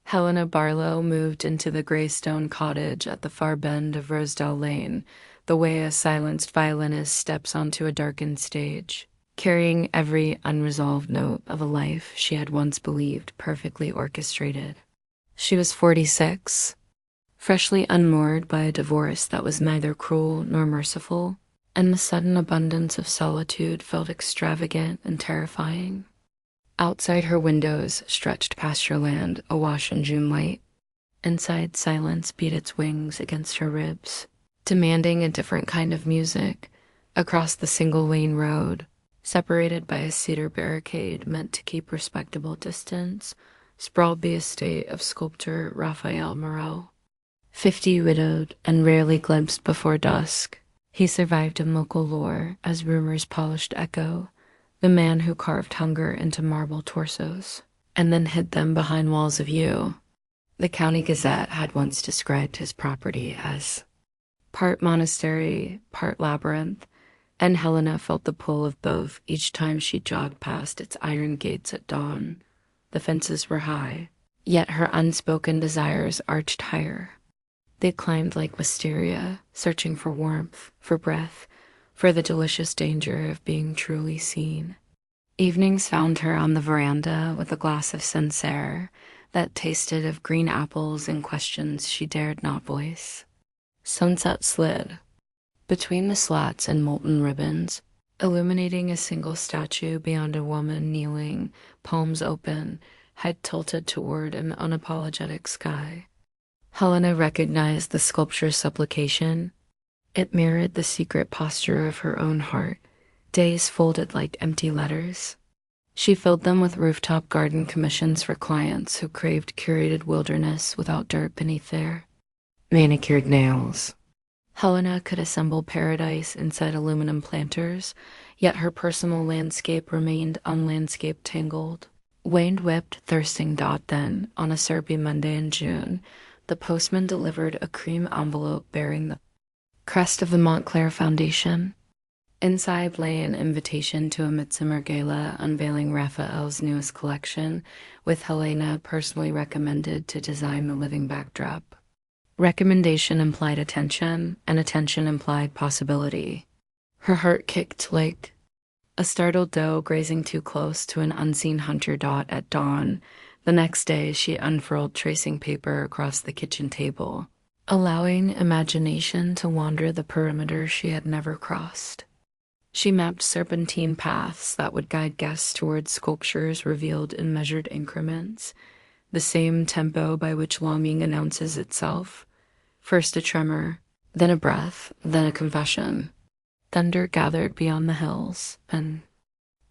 Helena Barlow moved into the gray stone cottage at the far bend of Rosedale Lane, the way a silenced violinist steps onto a darkened stage, carrying every unresolved note of a life she had once believed perfectly orchestrated. She was 46, freshly unmoored by a divorce that was neither cruel nor merciful, and the sudden abundance of solitude felt extravagant and terrifying. Outside her windows stretched pasture land awash in June light. Inside, silence beat its wings against her ribs, demanding a different kind of music. Across the single-lane road, separated by a cedar barricade meant to keep respectable distance, sprawled the estate of sculptor Raphael Moreau. 50, widowed, and rarely glimpsed before dusk, he survived in local lore as rumors polished echo, the man who carved hunger into marble torsos, and then hid them behind walls of yew. The County Gazette had once described his property as part monastery, part labyrinth, and Helena felt the pull of both each time she jogged past its iron gates at dawn. The fences were high, yet her unspoken desires arched higher. They climbed like wisteria, searching for warmth, for breath, for the delicious danger of being truly seen. Evenings found her on the veranda with a glass of Sancerre that tasted of green apples and questions she dared not voice. Sunset slid between the slats and molten ribbons, illuminating a single statue beyond a woman kneeling, palms open, head tilted toward an unapologetic sky. Helena recognized the sculpture's supplication. It mirrored the secret posture of her own heart, days folded like empty letters. She filled them with rooftop garden commissions for clients who craved curated wilderness without dirt beneath their manicured nails. Helena could assemble paradise inside aluminum planters, yet her personal landscape remained unlandscape tangled. Wind-whipped, thirsting dot then, on a syrupy Monday in June, the postman delivered a cream envelope bearing the crest of the Montclair Foundation. Inside lay an invitation to a midsummer gala unveiling Raphael's newest collection, with Helena personally recommended to design the living backdrop. Recommendation implied attention, and attention implied possibility. Her heart kicked like a startled doe grazing too close to an unseen hunter dot at dawn. The next day, she unfurled tracing paper across the kitchen table, allowing imagination to wander the perimeter she had never crossed. She mapped serpentine paths that would guide guests towards sculptures revealed in measured increments, the same tempo by which longing announces itself. First a tremor, then a breath, then a confession. Thunder gathered beyond the hills, and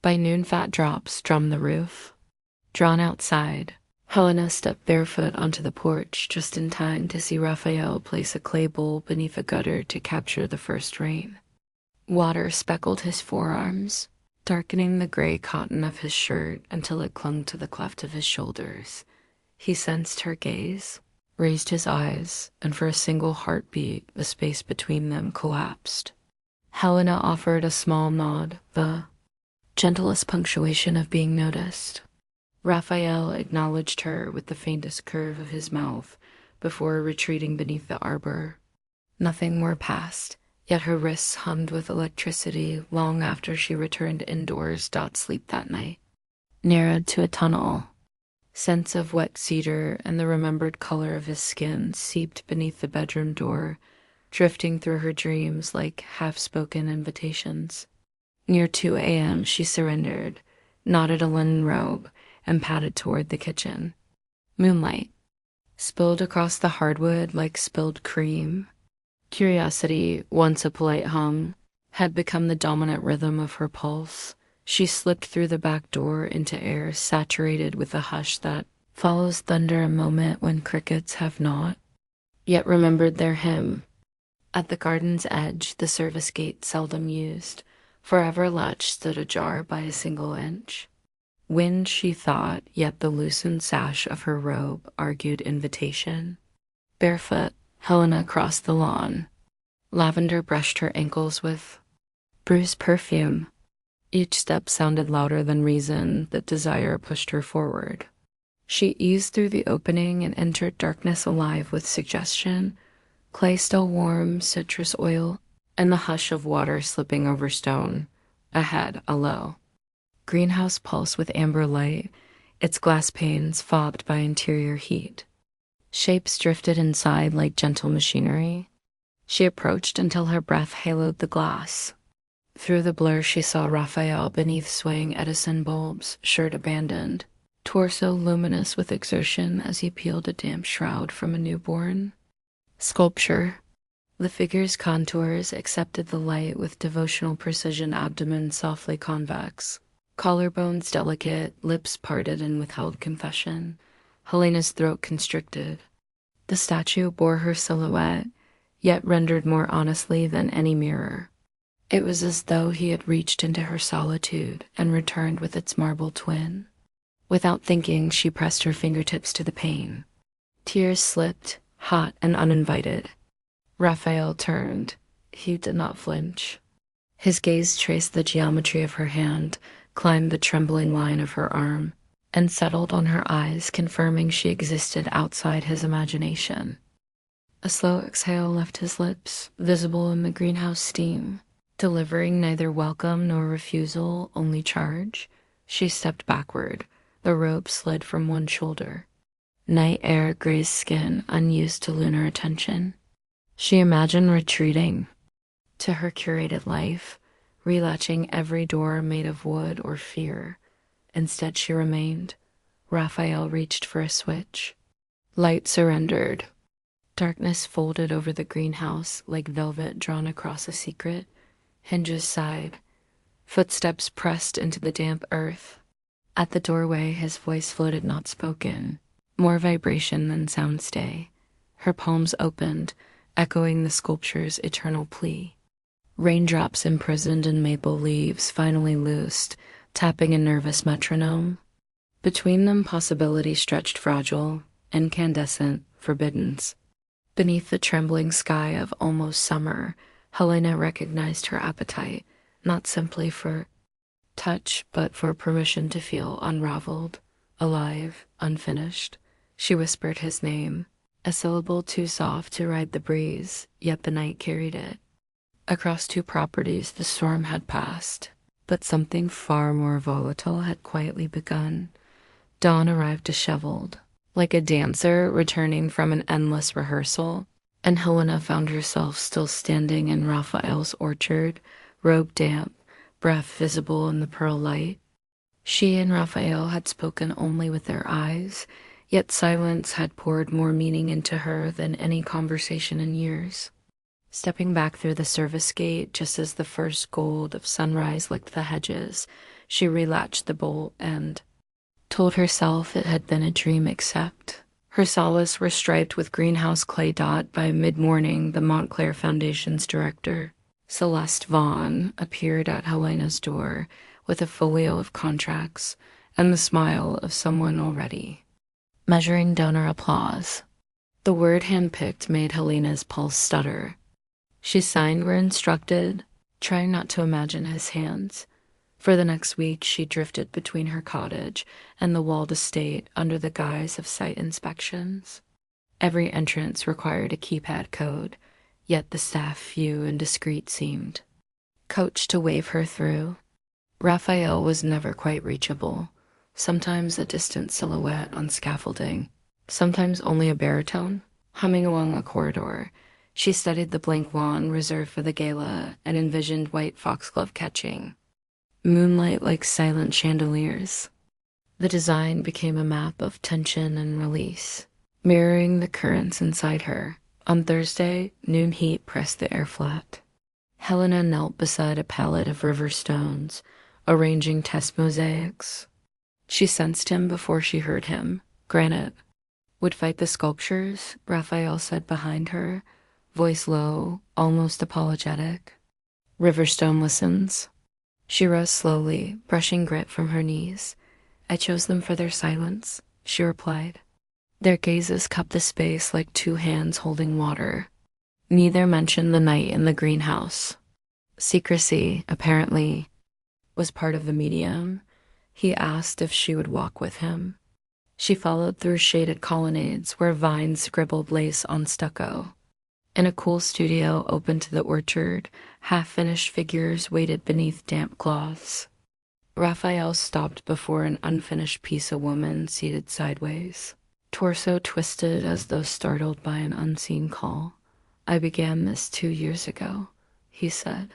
by noon fat drops drummed the roof. Drawn outside, Helena stepped barefoot onto the porch just in time to see Raphael place a clay bowl beneath a gutter to capture the first rain. Water speckled his forearms, darkening the gray cotton of his shirt until it clung to the cleft of his shoulders. He sensed her gaze, raised his eyes, and for a single heartbeat, the space between them collapsed. Helena offered a small nod, the gentlest punctuation of being noticed. Raphael acknowledged her with the faintest curve of his mouth before retreating beneath the arbor. Nothing more passed, yet her wrists hummed with electricity long after she returned indoors. Sleep that night, narrowed to a tunnel. Scents of wet cedar and the remembered color of his skin seeped beneath the bedroom door, drifting through her dreams like half-spoken invitations. Near 2 a.m. she surrendered, knotted a linen robe, and padded toward the kitchen. Moonlight spilled across the hardwood like spilled cream. Curiosity, once a polite hum, had become the dominant rhythm of her pulse. She slipped through the back door into air saturated with the hush that follows thunder a moment when crickets have not yet remembered their hymn. At the garden's edge, the service gate seldom used, forever latch stood ajar by a single inch. Wind, she thought, yet the loosened sash of her robe argued invitation. Barefoot, Helena crossed the lawn. Lavender brushed her ankles with bruised perfume. Each step sounded louder than reason, that desire pushed her forward. She eased through the opening and entered darkness alive with suggestion, clay still warm, citrus oil, and the hush of water slipping over stone. Ahead, a low greenhouse pulse with amber light, its glass panes fobbed by interior heat. Shapes drifted inside like gentle machinery. She approached until her breath haloed the glass. Through the blur, she saw Raphael beneath swaying Edison bulbs, shirt abandoned, torso luminous with exertion as he peeled a damp shroud from a newborn. Sculpture. The figure's contours accepted the light with devotional precision, abdomen softly convex, collarbones delicate, lips parted in withheld confession, Helena's throat constricted. The statue bore her silhouette, yet rendered more honestly than any mirror. It was as though he had reached into her solitude and returned with its marble twin. Without thinking, she pressed her fingertips to the pane. Tears slipped, hot and uninvited. Raphael turned. He did not flinch. His gaze traced the geometry of her hand, climbed the trembling line of her arm, and settled on her eyes, confirming she existed outside his imagination. A slow exhale left his lips, visible in the greenhouse steam. Delivering neither welcome nor refusal, only charge, she stepped backward. The robe slid from one shoulder. Night air grazed skin, unused to lunar attention. She imagined retreating to her curated life, relatching every door made of wood or fear. Instead, she remained. Raphael reached for a switch. Light surrendered. Darkness folded over the greenhouse like velvet drawn across a secret. Hinges sighed. Footsteps pressed into the damp earth. At the doorway, his voice floated not spoken, more vibration than sound stay. Her palms opened, echoing the sculpture's eternal plea. Raindrops imprisoned in maple leaves finally loosed, tapping a nervous metronome. Between them, possibility stretched fragile, incandescent, forbiddens. Beneath the trembling sky of almost summer, Helena recognized her appetite, not simply for touch, but for permission to feel unraveled, alive, unfinished. She whispered his name, a syllable too soft to ride the breeze, yet the night carried it. Across 2 properties the storm had passed, but something far more volatile had quietly begun. Dawn arrived disheveled, like a dancer returning from an endless rehearsal, and Helena found herself still standing in Raphael's orchard, robe damp, breath visible in the pearl light. She and Raphael had spoken only with their eyes, yet silence had poured more meaning into her than any conversation in years. Stepping back through the service gate just as the first gold of sunrise licked the hedges, she relatched the bolt and told herself it had been a dream, except her solace were striped with greenhouse clay dot by mid-morning. The Montclair Foundation's director, Celeste Vaughn, appeared at Helena's door with a folio of contracts and the smile of someone already measuring donor applause. The word handpicked made Helena's pulse stutter. She signed where instructed, trying not to imagine his hands. For the next week, she drifted between her cottage and the walled estate under the guise of site inspections. Every entrance required a keypad code, yet the staff few and discreet seemed coached to wave her through. Raphael was never quite reachable, sometimes a distant silhouette on scaffolding, sometimes only a baritone, humming along a corridor. She studied the blank lawn reserved for the gala and envisioned white foxglove catching moonlight like silent chandeliers. The design became a map of tension and release, mirroring the currents inside her. On Thursday, noon heat pressed the air flat. Helena knelt beside a palette of river stones, arranging test mosaics. She sensed him before she heard him. Granite would fight the sculptures, Raphael said behind her, voice low, almost apologetic. Riverstone listens. She rose slowly, brushing grit from her knees. I chose them for their silence, she replied. Their gazes cupped the space like 2 hands holding water. Neither mentioned the night in the greenhouse. Secrecy, apparently, was part of the medium. He asked if she would walk with him. She followed through shaded colonnades where vines scribbled lace on stucco. In a cool studio open to the orchard, half-finished figures waited beneath damp cloths. Raphael stopped before an unfinished piece of woman seated sideways, torso twisted as though startled by an unseen call. "I began this 2 years ago," he said,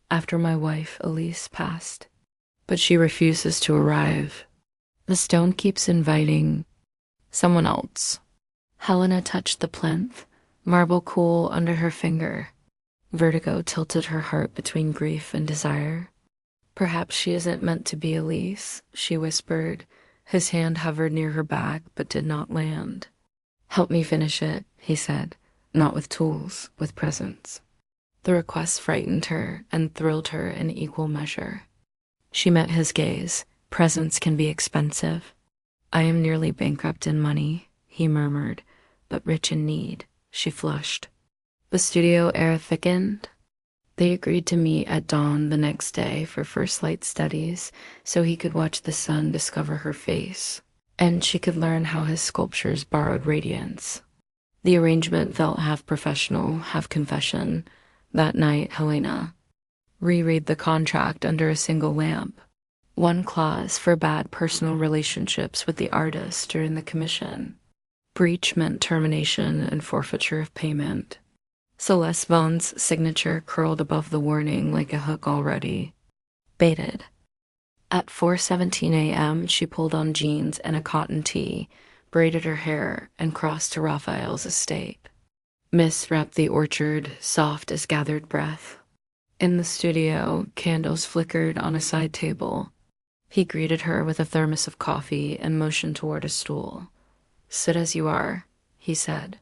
"after my wife, Elise, passed. But she refuses to arrive. The stone keeps inviting someone else." Helena touched the plinth, marble cool under her finger. Vertigo tilted her heart between grief and desire. "Perhaps she isn't meant to be Elise," she whispered. His hand hovered near her back but did not land. "Help me finish it," he said. "Not with tools, with presence." The request frightened her and thrilled her in equal measure. She met his gaze. "Presence can be expensive." "I am nearly bankrupt in money," he murmured, "but rich in need." She flushed. The studio air thickened. They agreed to meet at dawn the next day for first light studies so he could watch the sun discover her face, and she could learn how his sculptures borrowed radiance. The arrangement felt half professional, half confession. That night, Helena reread the contract under a single lamp. One clause forbade personal relationships with the artist during the commission. Breach meant termination and forfeiture of payment. Celeste Vaughn's signature curled above the warning like a hook already baited. At 4:17 a.m., she pulled on jeans and a cotton tee, braided her hair, and crossed to Raphael's estate. Mist wrapped the orchard, soft as gathered breath. In the studio, candles flickered on a side table. He greeted her with a thermos of coffee and motioned toward a stool. "Sit as you are," he said.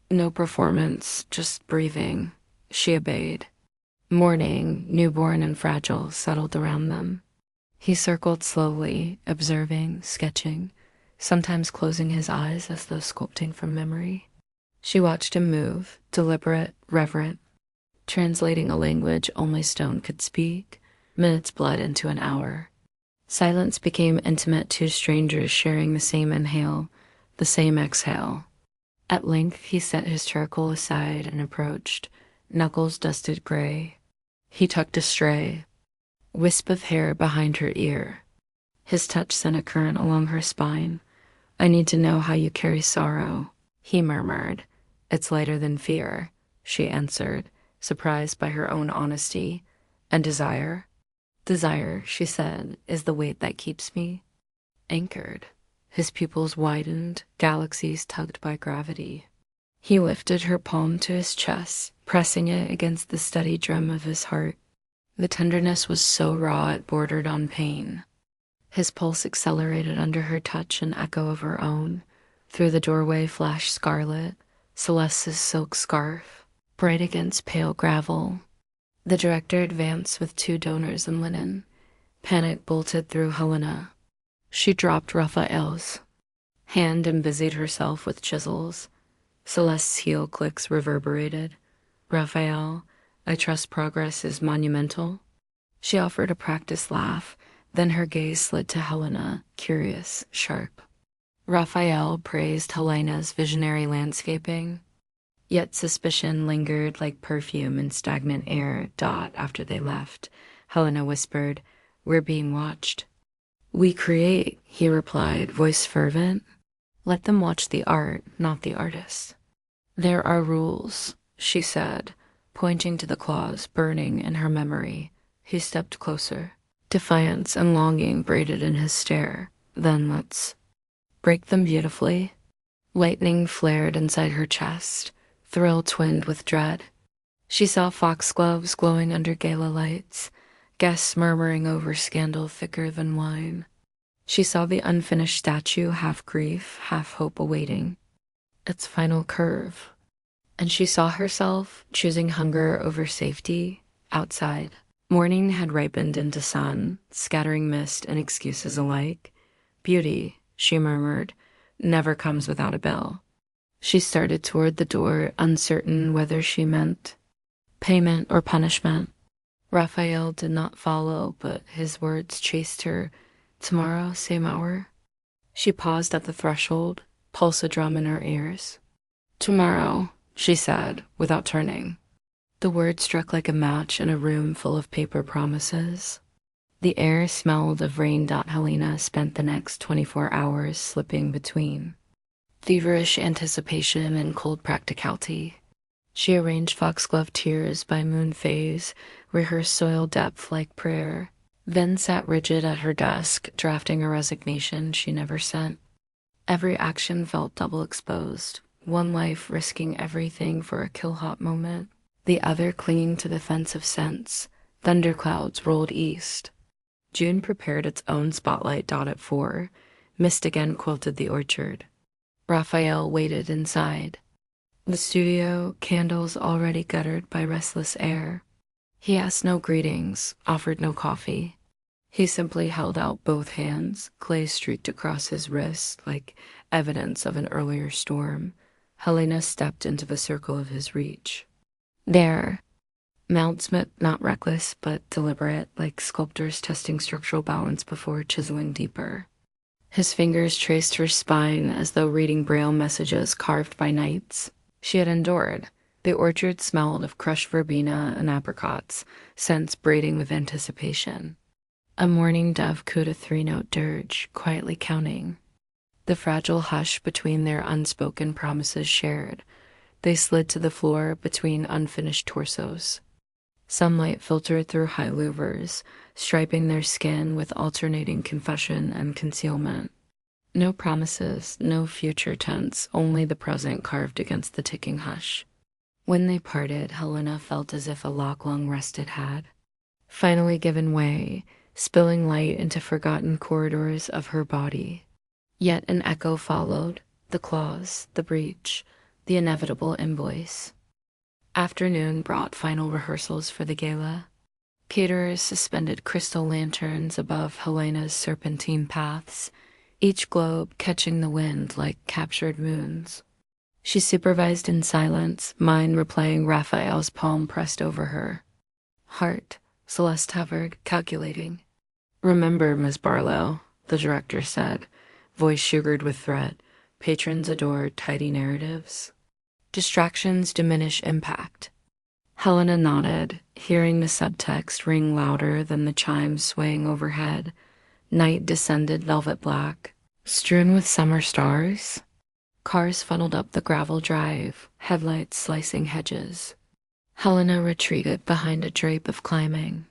"No performance, just breathing." She obeyed. Morning, newborn and fragile, settled around them. He circled slowly, observing, sketching, sometimes closing his eyes as though sculpting from memory. She watched him move, deliberate, reverent, translating a language only stone could speak. Minutes bled into an hour. Silence became intimate, two strangers sharing the same inhale, the same exhale. At length he set his charcoal aside and approached, knuckles dusted gray. He tucked a stray wisp of hair behind her ear. His touch sent a current along her spine. "I need to know how you carry sorrow," he murmured. "It's lighter than fear," she answered, surprised by her own honesty. "And desire?" "Desire," she said, "is the weight that keeps me anchored." His pupils widened, galaxies tugged by gravity. He lifted her palm to his chest, pressing it against the steady drum of his heart. The tenderness was so raw it bordered on pain. His pulse accelerated under her touch, an echo of her own. Through the doorway flashed scarlet, Celeste's silk scarf, bright against pale gravel. The director advanced with 2 donors in linen. Panic bolted through Helena. She dropped Raphael's hand and busied herself with chisels. Celeste's heel clicks reverberated. "Raphael, I trust progress is monumental." She offered a practiced laugh, then her gaze slid to Helena, curious, sharp. Raphael praised Helena's visionary landscaping, yet suspicion lingered like perfume in stagnant air. After they left, Helena whispered, "We're being watched." "We create," he replied, voice fervent. "Let them watch the art, not the artist." "There are rules," she said, pointing to the claws burning in her memory. He stepped closer. Defiance and longing braided in his stare. "Then let's break them beautifully." Lightning flared inside her chest, thrill twinned with dread. She saw foxgloves glowing under gala lights, guests murmuring over scandal thicker than wine. She saw the unfinished statue, half grief, half hope awaiting its final curve. And she saw herself choosing hunger over safety outside. Morning had ripened into sun, scattering mist and excuses alike. "Beauty," she murmured, "never comes without a bell." She started toward the door, uncertain whether she meant payment or punishment. Raphael did not follow, but his words chased her. "Tomorrow, same hour." She paused at the threshold, pulse a drum in her ears. "Tomorrow," she said, without turning. The word struck like a match in a room full of paper promises. The air smelled of rain. Helena spent the next 24 hours slipping between feverish anticipation and cold practicality. She arranged foxglove tears by moon phase, rehearsed soil depth like prayer, then sat rigid at her desk, drafting a resignation she never sent. Every action felt double exposed, one life risking everything for a kill-hot moment, the other clinging to the fence of sense. Thunderclouds rolled east. June prepared its own spotlight. At 4, mist again quilted the orchard. Raphael waited inside. The studio, candles already guttered by restless air. He asked no greetings, offered no coffee. He simply held out both hands, clay streaked across his wrist like evidence of an earlier storm. Helena stepped into the circle of his reach. There, Mountsmith, not reckless but deliberate, like sculptors testing structural balance before chiseling deeper. His fingers traced her spine as though reading braille messages carved by knights. She had endured. The orchard smelled of crushed verbena and apricots, scents braiding with anticipation. A mourning dove cooed a 3-note dirge, quietly counting. The fragile hush between their unspoken promises shared. They slid to the floor between unfinished torsos. Sunlight filtered through high louvers, striping their skin with alternating confession and concealment. No promises, no future tense, only the present carved against the ticking hush. When they parted, Helena felt as if a lock long rested had finally given way, spilling light into forgotten corridors of her body. Yet an echo followed, the clause, the breach, the inevitable invoice. Afternoon brought final rehearsals for the gala. Caterers suspended crystal lanterns above Helena's serpentine paths, each globe catching the wind like captured moons. She supervised in silence, mind replaying Raphael's poem pressed over her. Heart, Celeste hovered, calculating. "Remember, Miss Barlow," the director said, voice sugared with threat. "Patrons adore tidy narratives. Distractions diminish impact." Helena nodded, hearing the subtext ring louder than the chimes swaying overhead. Night descended velvet black, strewn with summer stars. Cars funneled up the gravel drive, headlights slicing hedges. Helena retreated behind a drape of climbing.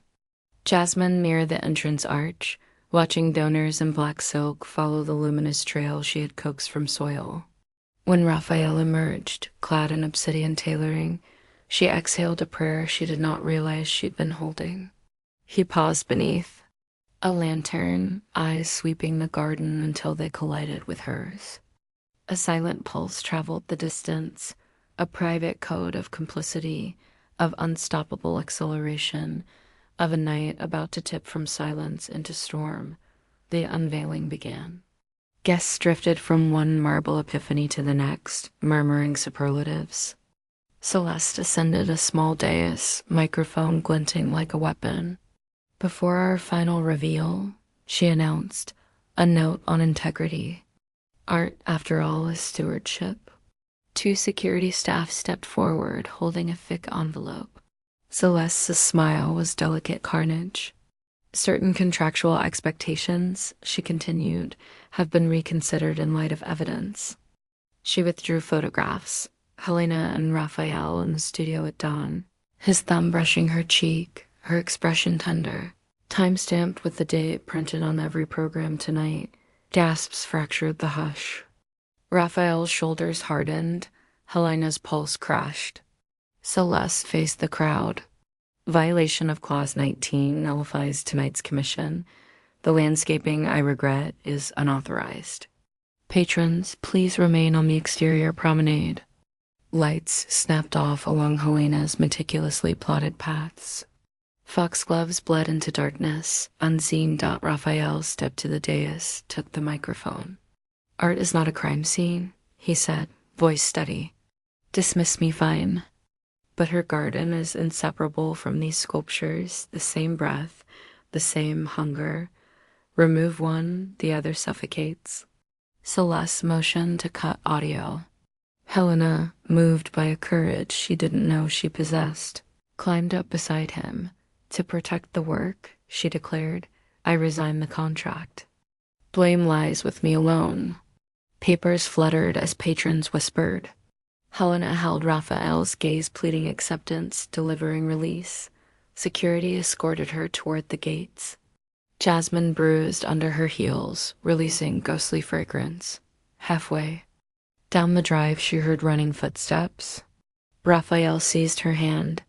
Jasmine mirrored the entrance arch, watching donors in black silk follow the luminous trail she had coaxed from soil. When Raphael emerged, clad in obsidian tailoring, she exhaled a prayer she did not realize she'd been holding. He paused beneath, a lantern, eyes sweeping the garden until they collided with hers. A silent pulse traveled the distance, a private code of complicity, of unstoppable acceleration, of a night about to tip from silence into storm. The unveiling began. Guests drifted from one marble epiphany to the next, murmuring superlatives. Celeste ascended a small dais, microphone glinting like a weapon. "Before our final reveal," she announced, "a note on integrity. Art, after all, is stewardship." 2 security staff stepped forward, holding a thick envelope. Celeste's smile was delicate carnage. "Certain contractual expectations," she continued, "have been reconsidered in light of evidence." She withdrew photographs. Helena and Raphael in the studio at dawn, his thumb brushing her cheek, her expression tender, time-stamped with the date printed on every program tonight. Gasps fractured the hush. Raphael's shoulders hardened. Helena's pulse crashed. Celeste faced the crowd. "Violation of Clause 19 nullifies tonight's commission. The landscaping, I regret, is unauthorized. Patrons, please remain on the exterior promenade." Lights snapped off along Helena's meticulously plotted paths. Foxgloves bled into darkness. Unseen. Raphael stepped to the dais, took the microphone. "Art is not a crime scene," he said, voice steady. "Dismiss me, fine. But her garden is inseparable from these sculptures, the same breath, the same hunger. Remove one, the other suffocates." Celeste motioned to cut audio. Helena, moved by a courage she didn't know she possessed, climbed up beside him. To protect the work, she declared, I resign the contract. Blame lies with me alone. Papers fluttered as patrons whispered. Helena held Raphael's gaze, pleading acceptance, delivering release. Security escorted her toward the gates. Jasmine bruised under her heels, releasing ghostly fragrance. Halfway down the drive, she heard running footsteps. Raphael seized her hand.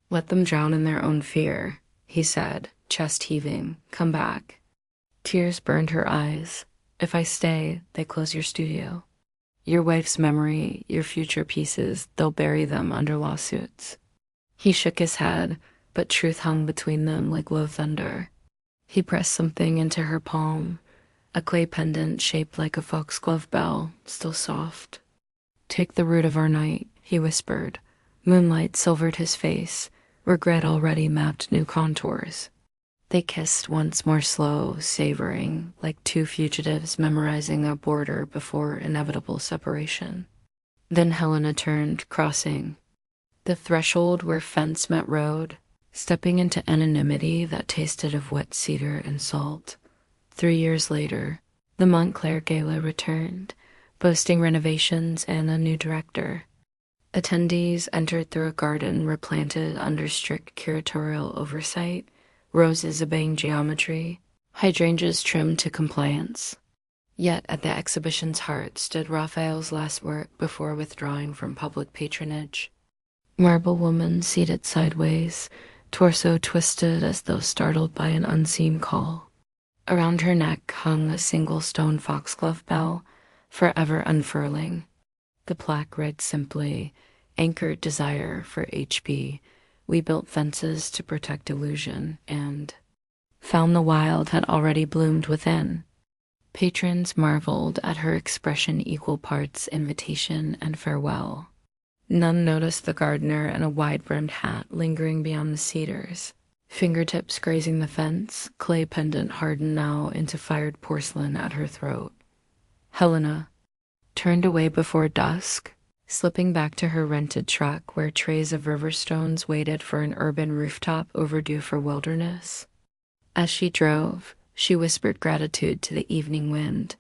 Let them drown in their own fear, he said, chest heaving. Come back. Tears burned her eyes. If I stay, they close your studio. Your wife's memory, your future pieces, they'll bury them under lawsuits. He shook his head, but truth hung between them like low thunder. He pressed something into her palm, a clay pendant shaped like a foxglove bell, still soft. Take the root of our night, he whispered. Moonlight silvered his face. Regret already mapped new contours. They kissed once more, slow, savoring, like two fugitives memorizing a border before inevitable separation. Then Helena turned, crossing the threshold where fence met road, stepping into anonymity that tasted of wet cedar and salt. 3 years later, the Montclair Gala returned, boasting renovations and a new director. Attendees entered through a garden replanted under strict curatorial oversight, roses obeying geometry, hydrangeas trimmed to compliance. Yet at the exhibition's heart stood Raphael's last work before withdrawing from public patronage. Marble woman seated sideways, torso twisted as though startled by an unseen call. Around her neck hung a single stone foxglove bell, forever unfurling. The plaque read simply, Anchored desire for HB. We built fences to protect illusion, and found the wild had already bloomed within. Patrons marveled at her expression, equal parts invitation and farewell. None noticed the gardener in a wide-brimmed hat lingering beyond the cedars, fingertips grazing the fence, clay pendant hardened now into fired porcelain at her throat. Helena turned away before dusk, slipping back to her rented truck where trays of river stones waited for an urban rooftop overdue for wilderness. As she drove, she whispered gratitude to the evening wind,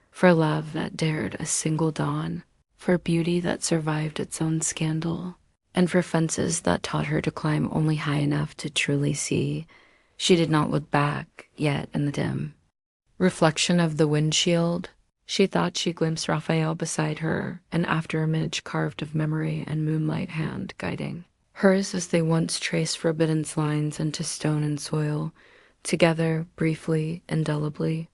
for love that dared a single dawn, for beauty that survived its own scandal, and for fences that taught her to climb only high enough to truly see. She did not look back, yet in the dim reflection of the windshield, she thought she glimpsed Raphael beside her, an afterimage carved of memory and moonlight hand guiding hers as they once traced forbidden lines into stone and soil, together, briefly, indelibly.